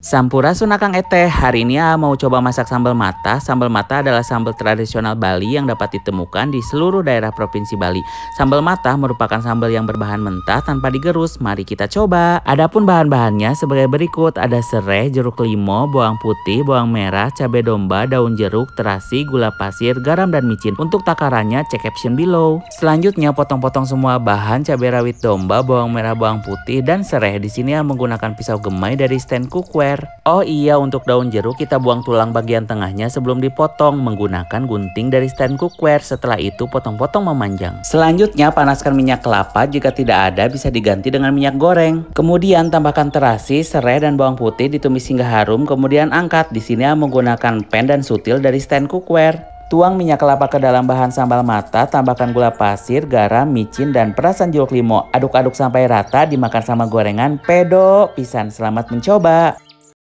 Sampurasun akang eteh, hari ini mau coba masak sambal mata. Sambal mata adalah sambal tradisional Bali yang dapat ditemukan di seluruh daerah provinsi Bali. Sambal mata merupakan sambal yang berbahan mentah tanpa digerus. Mari kita coba. Adapun bahan-bahannya sebagai berikut. Ada serai, jeruk limau, bawang putih, bawang merah, cabai domba, daun jeruk, terasi, gula pasir, garam dan micin. Untuk takarannya cek caption below. Selanjutnya potong-potong semua bahan cabai rawit domba, bawang merah, bawang putih, dan serai. Di sini menggunakan pisau gemai dari stand cookware. Oh iya, untuk daun jeruk kita buang tulang bagian tengahnya sebelum dipotong menggunakan gunting dari stand cookware. Setelah itu potong-potong memanjang. Selanjutnya panaskan minyak kelapa, jika tidak ada bisa diganti dengan minyak goreng. Kemudian tambahkan terasi, serai dan bawang putih ditumis hingga harum, kemudian angkat. Di sini menggunakan pan dan sutil dari stand cookware. Tuang minyak kelapa ke dalam bahan sambal mata, tambahkan gula pasir, garam, micin, dan perasan jeruk limau. Aduk-aduk sampai rata, dimakan sama gorengan pedo pisan. Selamat mencoba.